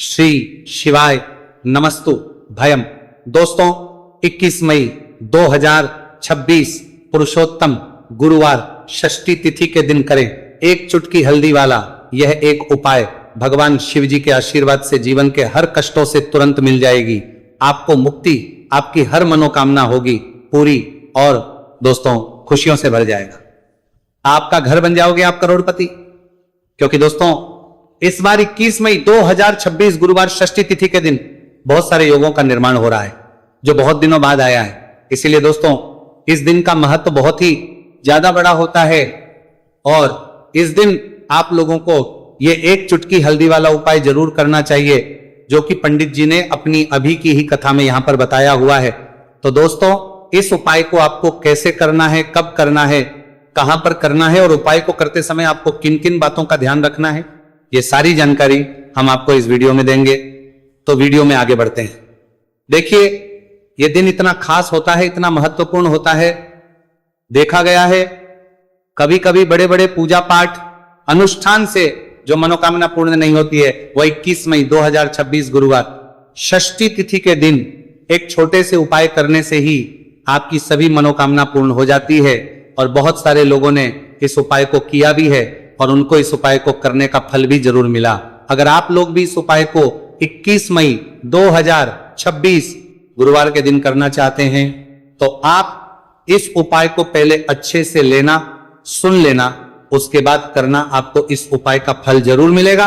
श्री शिवाय नमस्तु भयम। दोस्तों 21 मई 2026 पुरुषोत्तम गुरुवार षष्ठी तिथि के दिन करें एक चुटकी हल्दी वाला यह एक उपाय। भगवान शिव जी के आशीर्वाद से जीवन के हर कष्टों से तुरंत मिल जाएगी, आपको मुक्ति, आपकी हर मनोकामना होगी पूरी और दोस्तों खुशियों से भर जाएगा। आपका घर बन जाओगे आप करोड़पति। क्योंकि दोस्तों इस बार 21 मई 2026 गुरुवार षष्ठी तिथि के दिन बहुत सारे योगों का निर्माण हो रहा है जो बहुत दिनों बाद आया है। इसीलिए दोस्तों इस दिन का महत्व बहुत ही ज्यादा बड़ा होता है और इस दिन आप लोगों को ये एक चुटकी हल्दी वाला उपाय जरूर करना चाहिए जो कि पंडित जी ने अपनी अभी की ही कथा में यहां पर बताया हुआ है। तो दोस्तों इस उपाय को आपको कैसे करना है, कब करना है, कहां पर करना है और उपाय को करते समय आपको किन किन बातों का ध्यान रखना है, ये सारी जानकारी हम आपको इस वीडियो में देंगे। तो वीडियो में आगे बढ़ते हैं। देखिए ये दिन इतना खास होता है, इतना महत्वपूर्ण होता है। देखा गया है कभी कभी बड़े बड़े पूजा पाठ अनुष्ठान से जो मनोकामना पूर्ण नहीं होती है वह 21 मई 2026 गुरुवार षष्ठी तिथि के दिन एक छोटे से उपाय करने से ही आपकी सभी मनोकामना पूर्ण हो जाती है। और बहुत सारे लोगों ने इस उपाय को किया भी है और उनको इस उपाय को करने का फल भी जरूर मिला। अगर आप लोग भी इस उपाय को 21 मई 2026 गुरुवार के दिन करना चाहते हैं तो आप इस उपाय को पहले अच्छे से लेना, सुन लेना, उसके बाद करना। आपको इस उपाय का फल जरूर मिलेगा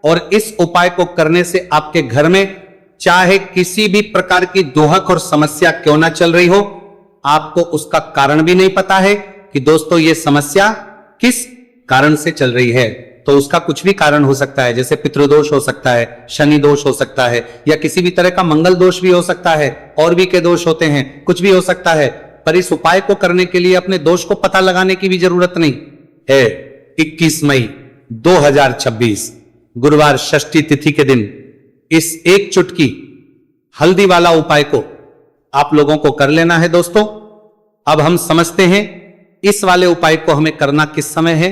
और इस उपाय को करने से आपके घर में चाहे किसी भी प्रकार की दुहक और समस्या क्यों ना चल रही हो, आपको उसका कारण भी नहीं पता है कि दोस्तों ये समस्या किस कारण से चल रही है। तो उसका कुछ भी कारण हो सकता है, जैसे पितृदोष हो सकता है, शनि दोष हो सकता है, या किसी भी तरह का मंगल दोष भी हो सकता है, और भी के दोष होते हैं, कुछ भी हो सकता है। पर इस उपाय को करने के लिए अपने दोष को पता लगाने की भी जरूरत नहीं है। 21 मई 2026 गुरुवार षष्ठी तिथि के दिन इस एक चुटकी हल्दी वाला उपाय को आप लोगों को कर लेना है। दोस्तों अब हम समझते हैं इस वाले उपाय को हमें करना किस समय है।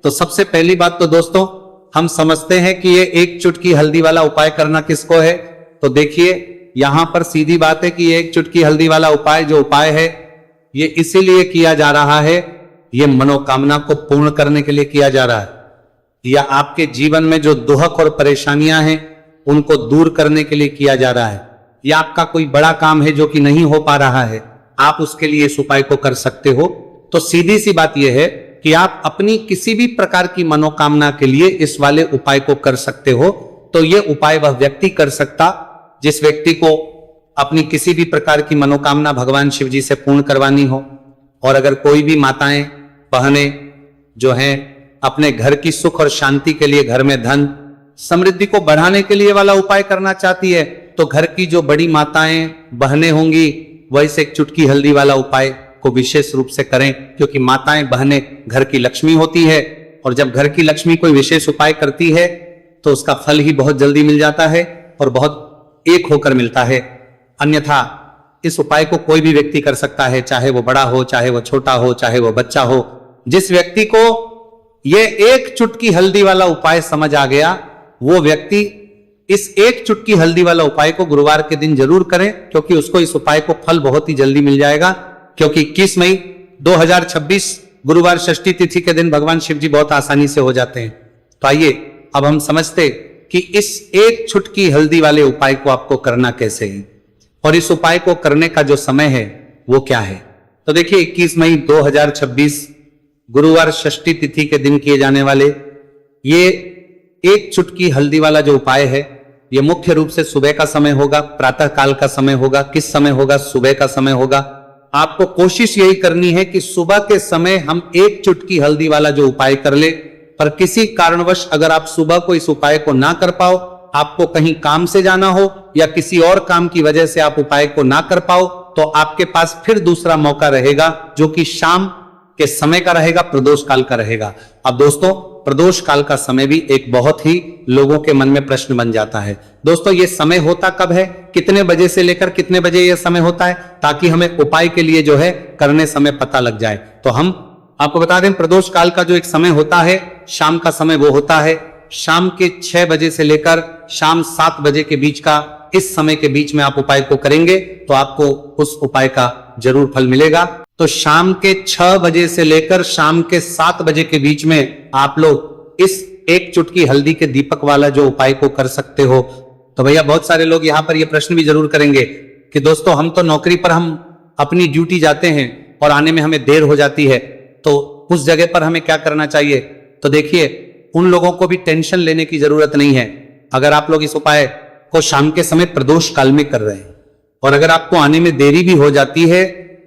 तो सबसे पहली बात तो दोस्तों हम समझते हैं कि ये एक चुटकी हल्दी वाला उपाय करना किसको है। तो देखिए यहां पर सीधी बात है कि ये एक चुटकी हल्दी वाला उपाय जो उपाय है ये इसीलिए किया जा रहा है, ये मनोकामना को पूर्ण करने के लिए किया जा रहा है, या आपके जीवन में जो दुहक और परेशानियां हैं उनको दूर करने के लिए किया जा रहा है, या आपका कोई बड़ा काम है जो कि नहीं हो पा रहा है, आप उसके लिए इस उपाय को कर सकते हो। तो सीधी सी बात यह है कि आप अपनी किसी भी प्रकार की मनोकामना के लिए इस वाले उपाय को कर सकते हो। तो यह उपाय वह व्यक्ति कर सकता जिस व्यक्ति को अपनी किसी भी प्रकार की मनोकामना भगवान शिव जी से पूर्ण करवानी हो। और अगर कोई भी माताएं बहनें जो हैं अपने घर की सुख और शांति के लिए, घर में धन समृद्धि को बढ़ाने के लिए वाला उपाय करना चाहती है, तो घर की जो बड़ी माताएं बहनें होंगी वह इस एक चुटकी हल्दी वाला उपाय को विशेष रूप से करें। क्योंकि माताएं बहनें घर की लक्ष्मी होती है और जब घर की लक्ष्मी कोई विशेष उपाय करती है तो उसका फल ही बहुत जल्दी मिल जाता है और बहुत एक होकर मिलता है। अन्यथा इस उपाय को कोई भी व्यक्ति कर सकता है, चाहे वो बड़ा हो, चाहे वो छोटा हो, चाहे वो बच्चा हो। जिस व्यक्ति को ये एक चुटकी हल्दी वाला उपाय समझ आ गया वो व्यक्ति इस एक चुटकी हल्दी वाला उपाय को गुरुवार के दिन जरूर करें, क्योंकि उसको इस उपाय को फल बहुत ही जल्दी मिल जाएगा। क्योंकि 21 मई 2026 गुरुवार षष्ठी तिथि के दिन भगवान शिव जी बहुत आसानी से हो जाते हैं। तो आइए अब हम समझते कि इस एक चुटकी हल्दी वाले उपाय को आपको करना कैसे है और इस उपाय को करने का जो समय है वो क्या है। तो देखिए 21 मई 2026 गुरुवार षष्ठी तिथि के दिन किए जाने वाले ये एक चुटकी हल्दी वाला जो उपाय है ये मुख्य रूप से सुबह का समय होगा, प्रातः काल का समय होगा। किस समय होगा? सुबह का समय होगा। आपको कोशिश यही करनी है कि सुबह के समय हम एक चुटकी हल्दी वाला जो उपाय कर ले। पर किसी कारणवश अगर आप सुबह को इस उपाय को ना कर पाओ, आपको कहीं काम से जाना हो या किसी और काम की वजह से आप उपाय को ना कर पाओ, तो आपके पास फिर दूसरा मौका रहेगा जो कि शाम के समय का रहेगा, प्रदोष काल का रहेगा। अब दोस्तों प्रदोष काल का समय भी एक बहुत ही लोगों के मन में प्रश्न बन जाता है। दोस्तों ये समय होता कब है, कितने बजे से लेकर कितने बजे यह समय होता है, ताकि हमें उपाय के लिए जो है करने समय पता लग जाए। तो हम आपको बता दें प्रदोष काल का जो एक समय होता है शाम का समय वो होता है शाम के 6 बजे से लेकर शाम 7 बजे के बीच का, इस समय के बीच में आप उपाय को करेंगे तो आपको उस उपाय का जरूर फल मिलेगा। तो शाम के 6 बजे से लेकर शाम के 7 बजे के बीच में आप लोग इस एक चुटकी हल्दी के दीपक वाला जो उपाय को कर सकते हो। तो भैया बहुत सारे लोग यहाँ पर ये प्रश्न भी जरूर करेंगे कि दोस्तों हम तो नौकरी पर हम अपनी ड्यूटी जाते हैं और आने में हमें देर हो जाती है, तो उस जगह पर हमें क्या करना चाहिए? तो देखिए, उन लोगों को भी टेंशन लेने की जरूरत नहीं है। अगर आप लोग इस उपाय को शाम के समय प्रदोष काल में कर रहे हैं और अगर आपको आने में देरी भी हो जाती है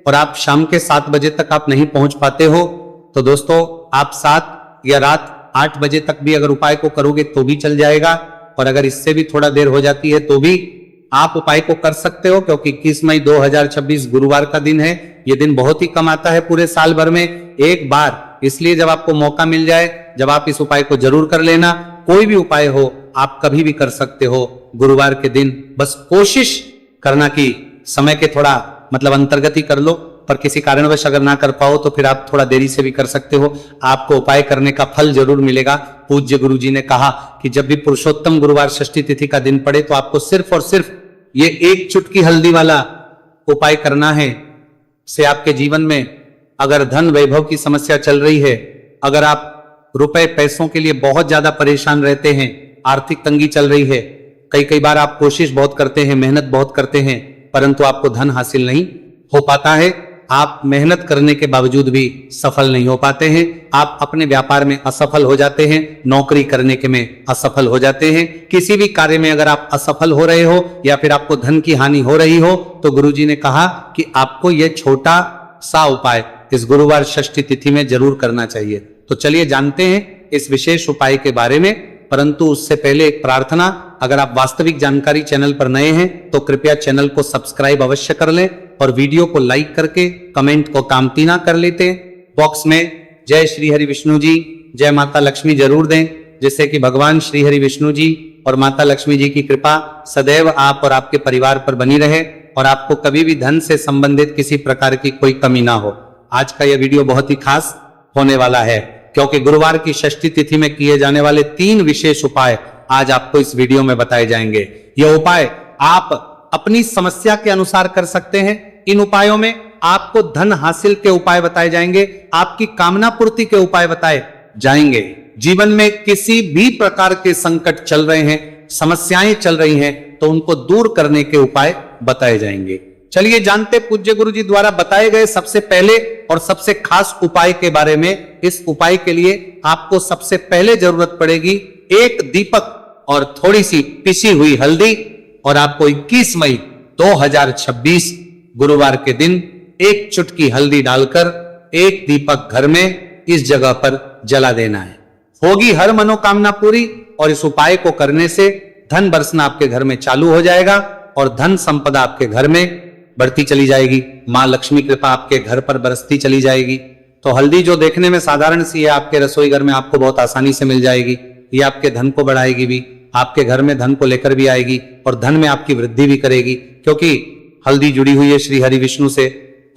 और आप शाम के 7 बजे तक आप नहीं पहुंच पाते हो, तो दोस्तों आप 7 या रात 8 बजे तक भी अगर उपाय को करोगे तो भी चल जाएगा। और अगर इससे भी थोड़ा देर हो जाती है तो भी आप उपाय को कर सकते हो, क्योंकि 21 मई 2026 गुरुवार का दिन है। यह दिन बहुत ही कम आता है पूरे साल भर में एक बार, इसलिए जब आपको मौका मिल जाए, जब आप इस उपाय को जरूर कर लेना। कोई भी उपाय हो आप कभी भी कर सकते हो गुरुवार के दिन। बस कोशिश करना कि समय के थोड़ा अंतर्गत ही कर लो, पर किसी कारणवश अगर ना कर पाओ तो फिर आप थोड़ा देरी से भी कर सकते हो। आपको उपाय करने का फल जरूर मिलेगा। पूज्य गुरुजी ने कहा कि जब भी पुरुषोत्तम गुरुवार षष्ठी तिथि का दिन पड़े तो आपको सिर्फ और सिर्फ ये एक चुटकी हल्दी वाला उपाय करना है। से आपके जीवन में अगर धन वैभव की समस्या चल रही है, अगर आप रुपए पैसों के लिए बहुत ज्यादा परेशान रहते हैं, आर्थिक तंगी चल रही है, कई बार आप कोशिश बहुत करते हैं, मेहनत बहुत करते हैं, परंतु आपको धन हासिल नहीं हो पाता है, आप मेहनत करने के बावजूद भी सफल नहीं हो पाते हैं, आप अपने व्यापार में असफल हो जाते हैं, नौकरी करने के में असफल हो जाते हैं, किसी भी कार्य में अगर आप असफल हो रहे हो या फिर आपको धन की हानि हो रही हो, तो गुरुजी ने कहा कि आपको यह छोटा सा उपाय इस गुरुवार षष्ठी तिथि में जरूर करना चाहिए। तो चलिए जानते हैं इस विशेष उपाय के बारे में, परंतु उससे पहले एक प्रार्थना। अगर आप वास्तविक जानकारी चैनल पर नए हैं तो कृपया चैनल को सब्सक्राइब अवश्य कर लें और वीडियो को लाइक करके कमेंट को कामतीना कर लेते हैं। बॉक्स में जय श्री हरि विष्णु जी, जय माता लक्ष्मी जरूर दें, जिससे कि भगवान श्री हरि विष्णु जी और माता लक्ष्मी जी की कृपा सदैव आप और आपके परिवार पर बनी रहे और आपको कभी भी धन से संबंधित किसी प्रकार की कोई कमी ना हो। आज का यह वीडियो बहुत ही खास होने वाला है, क्योंकि गुरुवार की षष्ठी तिथि में किए जाने वाले 3 विशेष उपाय आज आपको इस वीडियो में बताए जाएंगे। यह उपाय आप अपनी समस्या के अनुसार कर सकते हैं। इन उपायों में आपको धन हासिल के उपाय बताए जाएंगे, आपकी कामना पूर्ति के उपाय बताए जाएंगे। जीवन में किसी भी प्रकार के संकट चल रहे हैं, समस्याएं चल रही हैं, तो उनको दूर करने के उपाय बताए जाएंगे। चलिए जानते पूज्य गुरु जी द्वारा बताए गए सबसे पहले और सबसे खास उपाय के बारे में। इस उपाय के लिए आपको सबसे पहले जरूरत पड़ेगी एक दीपक और थोड़ी सी पिसी हुई हल्दी, और आपको 21 मई 2026 गुरुवार के दिन एक चुटकी हल्दी डालकर एक दीपक घर में इस जगह पर जला देना है। होगी हर मनोकामना पूरी, और इस उपाय को करने से धन बरसना आपके घर में चालू हो जाएगा और धन संपदा आपके घर में बढ़ती चली जाएगी। मां लक्ष्मी कृपा आपके घर पर बरसती चली जाएगी। तो हल्दी जो देखने में साधारण सी है, आपके रसोई घर में आपको बहुत आसानी से मिल जाएगी। ये आपके धन को बढ़ाएगी भी, आपके घर में धन को लेकर भी आएगी और धन में आपकी वृद्धि भी करेगी, क्योंकि हल्दी जुड़ी हुई है श्री हरि विष्णु से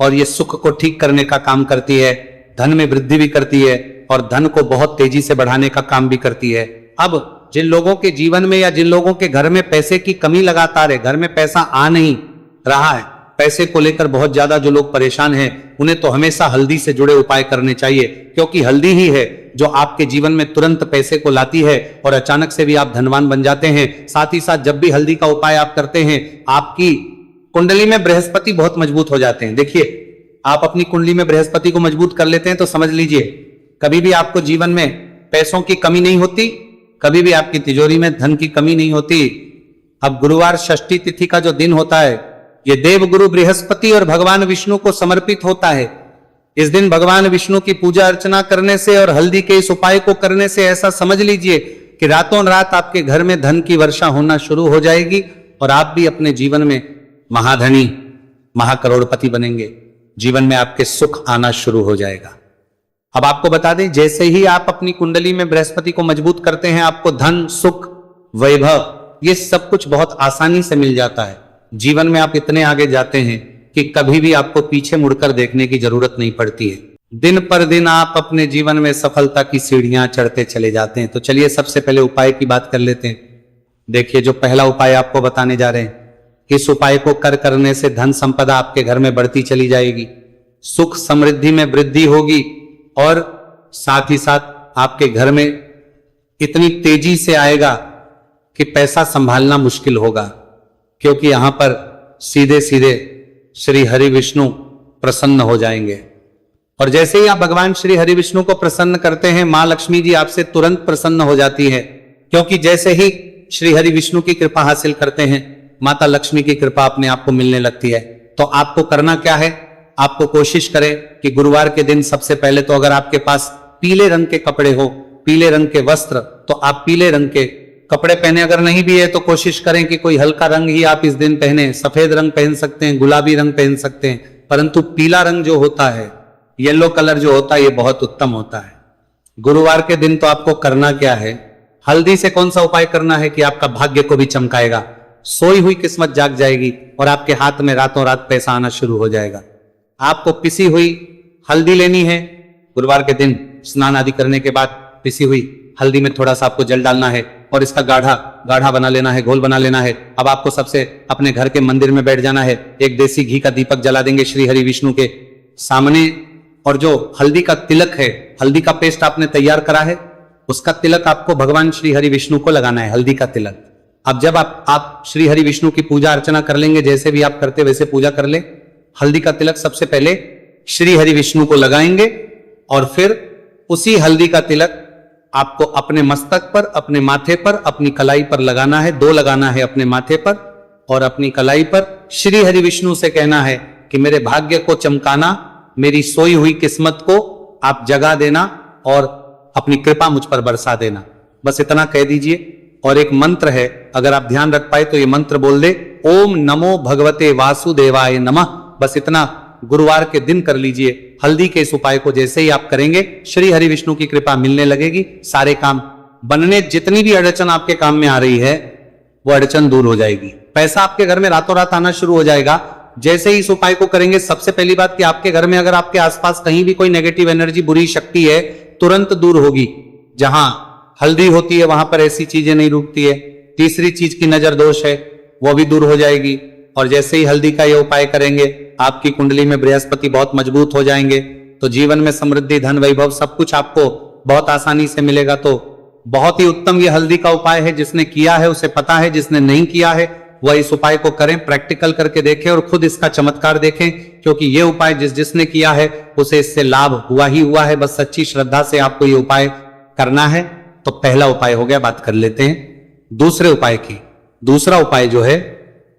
और ये सुख को ठीक करने का काम करती है, धन में वृद्धि भी करती है और धन को बहुत तेजी से बढ़ाने का काम भी करती है। अब जिन लोगों के जीवन में या जिन लोगों के घर में पैसे की कमी लगातार है, घर में पैसा आ नहीं रहा है, पैसे को लेकर बहुत ज्यादा जो लोग परेशान हैं, उन्हें तो हमेशा हल्दी से जुड़े उपाय करने चाहिए, क्योंकि हल्दी ही है जो आपके जीवन में तुरंत पैसे को लाती है और अचानक से भी आप धनवान बन जाते हैं। साथ ही साथ जब भी हल्दी का उपाय आप करते हैं, आपकी कुंडली में बृहस्पति बहुत मजबूत हो जाते हैं। देखिए, आप अपनी कुंडली में बृहस्पति को मजबूत कर लेते हैं तो समझ लीजिए कभी भी आपको जीवन में पैसों की कमी नहीं होती, कभी भी आपकी तिजोरी में धन की कमी नहीं होती। अब गुरुवार षष्ठी तिथि का जो दिन होता है, ये देवगुरु बृहस्पति और भगवान विष्णु को समर्पित होता है। इस दिन भगवान विष्णु की पूजा अर्चना करने से और हल्दी के इस उपाय को करने से ऐसा समझ लीजिए कि रातों रात आपके घर में धन की वर्षा होना शुरू हो जाएगी और आप भी अपने जीवन में महाधनी, महाकरोड़पति बनेंगे। जीवन में आपके सुख आना शुरू हो जाएगा। अब आपको बता दें, जैसे ही आप अपनी कुंडली में बृहस्पति को मजबूत करते हैं, आपको धन, सुख, वैभव ये सब कुछ बहुत आसानी से मिल जाता है। जीवन में आप इतने आगे जाते हैं कि कभी भी आपको पीछे मुड़कर देखने की जरूरत नहीं पड़ती है। दिन पर दिन आप अपने जीवन में सफलता की सीढ़ियां चढ़ते चले जाते हैं। तो चलिए सबसे पहले उपाय की बात कर लेते हैं। देखिए, जो पहला उपाय आपको बताने जा रहे हैं, इस उपाय को करने से धन संपदा आपके घर में बढ़ती चली जाएगी, सुख समृद्धि में वृद्धि होगी और साथ ही साथ आपके घर में इतनी तेजी से आएगा कि पैसा संभालना मुश्किल होगा, क्योंकि यहां पर सीधे सीधे श्री हरि विष्णु प्रसन्न हो जाएंगे। और जैसे ही आप भगवान श्री हरि विष्णु को प्रसन्न करते हैं, मां लक्ष्मी जी आपसे तुरंत प्रसन्न हो जाती है, क्योंकि जैसे ही श्री हरि विष्णु की कृपा हासिल करते हैं, माता लक्ष्मी की कृपा अपने आप को मिलने लगती है। तो आपको करना क्या है, आपको कोशिश करें कि गुरुवार के दिन सबसे पहले तो अगर आपके पास पीले रंग के कपड़े हो, पीले रंग के वस्त्र, तो आप पीले रंग के कपड़े पहने। अगर नहीं भी है तो कोशिश करें कि कोई हल्का रंग ही आप इस दिन पहने। सफेद रंग पहन सकते हैं, गुलाबी रंग पहन सकते हैं, परंतु पीला रंग जो होता है, येलो कलर जो होता है, ये बहुत उत्तम होता है। गुरुवार के दिन तो आपको करना क्या है, हल्दी से कौन सा उपाय करना है कि आपका भाग्य को भी चमकाएगा, सोई हुई किस्मत जाग जाएगी और आपके हाथ में रातों रात पैसा आना शुरू हो जाएगा। आपको पिसी हुई हल्दी लेनी है। गुरुवार के दिन स्नान आदि करने के बाद पिसी हुई हल्दी में थोड़ा सा आपको जल डालना है और इसका गाढ़ा बना लेना है, घोल बना लेना है। अब आपको सबसे अपने घर के मंदिर में बैठ जाना है, एक देसी घी का दीपक जला देंगे श्री हरि विष्णु के सामने, और जो हल्दी का तिलक है, हल्दी का पेस्ट आपने तैयार करा है, उसका तिलक आपको भगवान श्री हरि विष्णु को लगाना है, हल्दी का तिलक। अब जब आप श्री हरि विष्णु की पूजा अर्चना कर लेंगे, जैसे भी आप करते वैसे पूजा कर ले। हल्दी का तिलक सबसे पहले श्री हरि विष्णु को लगाएंगे और फिर उसी हल्दी का तिलक आपको अपने मस्तक पर, अपने माथे पर, अपनी कलाई पर लगाना है। 2 लगाना है अपने माथे पर और अपनी कलाई पर। श्री हरि विष्णु से कहना है कि मेरे भाग्य को चमकाना, मेरी सोई हुई किस्मत को आप जगा देना और अपनी कृपा मुझ पर बरसा देना। बस इतना कह दीजिए। और एक मंत्र है, अगर आप ध्यान रख पाए तो ये मंत्र बोल दे, ओम नमो भगवते वासुदेवाय नमः। बस इतना गुरुवार के दिन कर लीजिए। हल्दी के इस उपाय को जैसे ही आप करेंगे, श्री हरि विष्णु की कृपा मिलने लगेगी, सारे काम बनने, जितनी भी अड़चन आपके काम में आ रही है वो अड़चन दूर हो जाएगी। पैसा आपके घर में रातों रात आना शुरू हो जाएगा जैसे ही इस उपाय को करेंगे। सबसे पहली बात कि आपके घर में अगर आपके आसपास कहीं भी कोई नेगेटिव एनर्जी, बुरी शक्ति है, तुरंत दूर होगी। जहां हल्दी होती है वहां पर ऐसी चीजें नहीं रुकती है। तीसरी चीज की नजर दोष है, वो भी दूर हो जाएगी। और जैसे ही हल्दी का ये उपाय करेंगे, आपकी कुंडली में बृहस्पति बहुत मजबूत हो जाएंगे, तो जीवन में समृद्धि, धन, वैभव सब कुछ आपको बहुत आसानी से मिलेगा। तो बहुत ही उत्तम ये हल्दी का उपाय है। जिसने किया है उसे पता है, जिसने नहीं किया है वह इस उपाय को करें, प्रैक्टिकल करके देखें और खुद इसका चमत्कार देखें, क्योंकि ये उपाय जिसने किया है उसे इससे लाभ हुआ ही हुआ है। बस सच्ची श्रद्धा से आपको ये उपाय करना है। तो पहला उपाय हो गया, बात कर लेते हैं दूसरे उपाय की। दूसरा उपाय जो है,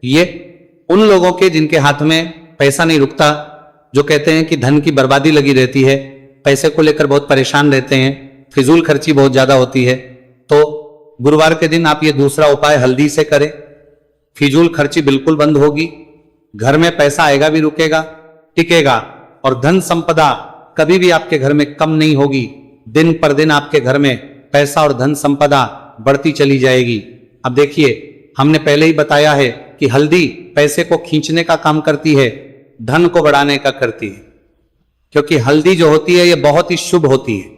ये उन लोगों के जिनके हाथ में पैसा नहीं रुकता, जो कहते हैं कि धन की बर्बादी लगी रहती है, पैसे को लेकर बहुत परेशान रहते हैं, फिजूल खर्ची बहुत ज्यादा होती है, तो गुरुवार के दिन आप ये दूसरा उपाय हल्दी से करें। फिजूल खर्ची बिल्कुल बंद होगी, घर में पैसा आएगा भी, रुकेगा, टिकेगा, और धन संपदा कभी भी आपके घर में कम नहीं होगी। दिन पर दिन आपके घर में पैसा और धन संपदा बढ़ती चली जाएगी। अब देखिए, हमने पहले ही बताया है कि हल्दी पैसे को खींचने का काम करती है, धन को बढ़ाने का करती है, क्योंकि हल्दी जो होती है ये बहुत ही शुभ होती है।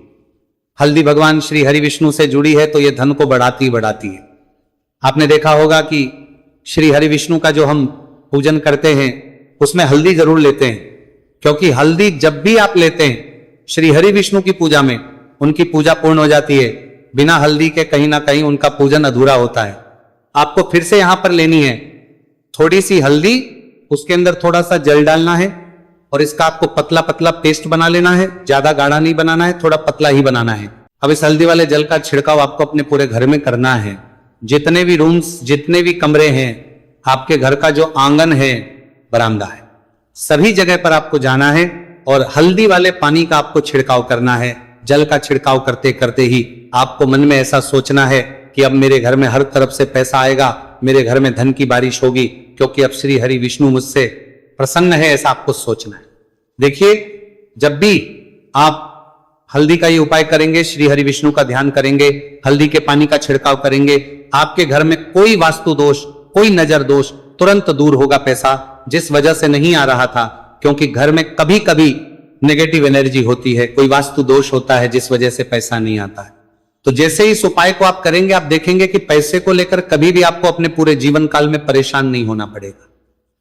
हल्दी भगवान श्री हरि विष्णु से जुड़ी है तो ये धन को बढ़ाती है। आपने देखा होगा कि श्री हरि विष्णु का जो हम पूजन करते हैं उसमें हल्दी जरूर लेते हैं, क्योंकि हल्दी जब भी आप लेते हैं श्री हरि विष्णु की पूजा में, उनकी पूजा पूर्ण हो जाती है। बिना हल्दी के कहीं ना कहीं उनका पूजन अधूरा होता है। आपको फिर से यहां पर लेनी है थोड़ी सी हल्दी, उसके अंदर थोड़ा सा जल डालना है और इसका आपको पतला पतला पेस्ट बना लेना है। ज्यादा गाढ़ा नहीं बनाना है, थोड़ा पतला ही बनाना है। अब इस हल्दी वाले जल का छिड़काव आपको अपने पूरे घर में करना है। जितने भी रूम्स, जितने भी कमरे हैं, आपके घर का जो आंगन है, बरामदा है, सभी जगह पर आपको जाना है और हल्दी वाले पानी का आपको छिड़काव करना है। जल का छिड़काव करते करते ही आपको मन में ऐसा सोचना है कि अब मेरे घर में हर तरफ से पैसा आएगा, मेरे घर में धन की बारिश होगी, क्योंकि अब श्री हरि विष्णु मुझसे प्रसन्न है, ऐसा आपको सोचना है। देखिए, जब भी आप हल्दी का ये उपाय करेंगे, श्री हरि विष्णु का ध्यान करेंगे, हल्दी के पानी का छिड़काव करेंगे, आपके घर में कोई वास्तु दोष, कोई नजर दोष तुरंत दूर होगा। पैसा जिस वजह से नहीं आ रहा था, क्योंकि घर में कभी कभी नेगेटिव एनर्जी होती है, कोई वास्तु दोष होता है जिस वजह से पैसा नहीं आता है। तो जैसे ही इस उपाय को आप करेंगे, आप देखेंगे कि पैसे को लेकर कभी भी आपको अपने पूरे जीवन काल में परेशान नहीं होना पड़ेगा।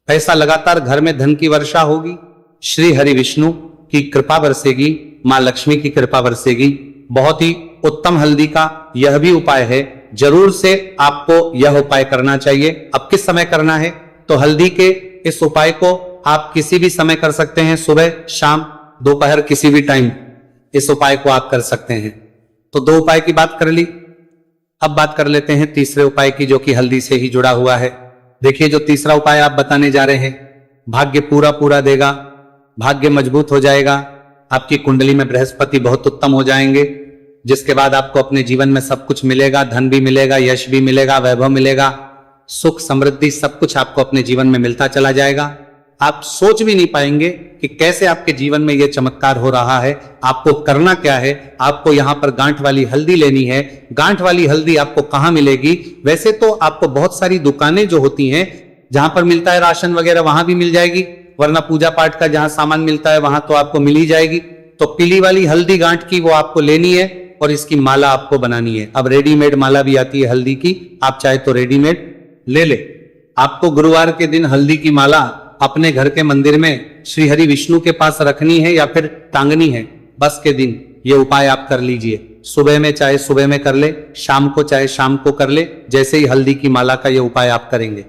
पैसा लगातार घर में धन की वर्षा होगी, श्री हरि विष्णु की कृपा बरसेगी, मां लक्ष्मी की कृपा बरसेगी। बहुत ही उत्तम हल्दी का यह भी उपाय है, जरूर से आपको यह उपाय करना चाहिए। अब किस समय करना है? तो हल्दी के इस उपाय को आप किसी भी समय कर सकते हैं, सुबह, शाम, दोपहर, किसी भी टाइम इस उपाय को आप कर सकते हैं। तो दो उपाय की बात कर ली, अब बात कर लेते हैं तीसरे उपाय की, जो कि हल्दी से ही जुड़ा हुआ है। देखिए, जो तीसरा उपाय आप बताने जा रहे हैं, भाग्य पूरा देगा, भाग्य मजबूत हो जाएगा, आपकी कुंडली में बृहस्पति बहुत उत्तम हो जाएंगे, जिसके बाद आपको अपने जीवन में सब कुछ मिलेगा, धन भी मिलेगा, यश भी मिलेगा, वैभव मिलेगा, सुख समृद्धि सब कुछ आपको अपने जीवन में मिलता चला जाएगा। आप सोच भी नहीं पाएंगे कि कैसे आपके जीवन में यह चमत्कार हो रहा है। आपको करना क्या है? आपको यहां पर गांठ वाली हल्दी लेनी है। गांठ वाली हल्दी आपको कहां मिलेगी? वैसे तो आपको बहुत सारी दुकानें जो होती हैं, जहां पर मिलता है राशन वगैरह, वहां भी मिल जाएगी, वरना पूजा पाठ का जहां सामान मिलता है वहां तो आपको मिल ही जाएगी। तो पीली वाली हल्दी गांठ की वो आपको लेनी है और इसकी माला आपको बनानी है। अब रेडीमेड माला भी आती है हल्दी की, आप चाहे तो रेडीमेड ले ले। आपको गुरुवार के दिन हल्दी की माला अपने घर के मंदिर में श्री हरि विष्णु के पास रखनी है या फिर टांगनी है। बस के दिन ये उपाय आप कर लीजिए। सुबह में चाहे सुबह में कर ले, शाम को चाहे शाम को कर ले। जैसे ही हल्दी की माला का ये उपाय आप करेंगे,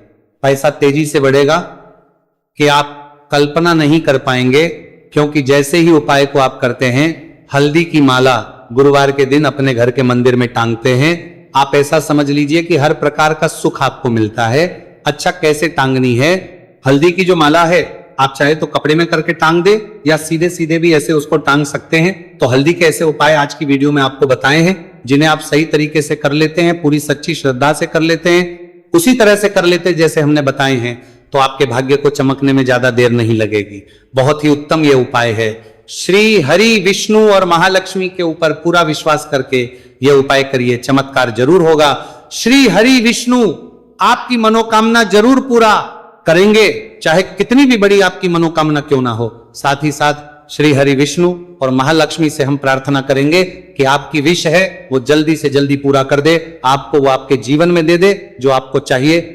पैसा तेजी से बढ़ेगा कि आप कल्पना नहीं कर पाएंगे। क्योंकि जैसे ही उपाय को आप करते हैं, हल्दी की माला गुरुवार के दिन अपने घर के मंदिर में टांगते हैं, आप ऐसा समझ लीजिए कि हर प्रकार का सुख आपको मिलता है। अच्छा, कैसे टांगनी है? हल्दी की जो माला है, आप चाहे तो कपड़े में करके टांग दे या सीधे सीधे भी ऐसे उसको टांग सकते हैं। तो हल्दी के ऐसे उपाय आज की वीडियो में आपको बताए हैं, जिन्हें आप सही तरीके से कर लेते हैं, पूरी सच्ची श्रद्धा से कर लेते हैं, उसी तरह से कर लेते हैं जैसे हमने बताए हैं, तो आपके भाग्य को चमकने में ज्यादा देर नहीं लगेगी। बहुत ही उत्तम ये उपाय है। श्री हरि विष्णु और महालक्ष्मी के ऊपर पूरा विश्वास करके यह उपाय करिए, चमत्कार जरूर होगा। श्री हरि विष्णु आपकी मनोकामना जरूर पूरा करेंगे, चाहे कितनी भी बड़ी आपकी मनोकामना क्यों ना हो। साथ ही साथ श्री हरि विष्णु और महालक्ष्मी से हम प्रार्थना करेंगे कि आपकी विश है वो जल्दी से जल्दी पूरा कर दे, आपको वो आपके जीवन में दे दे जो आपको चाहिए।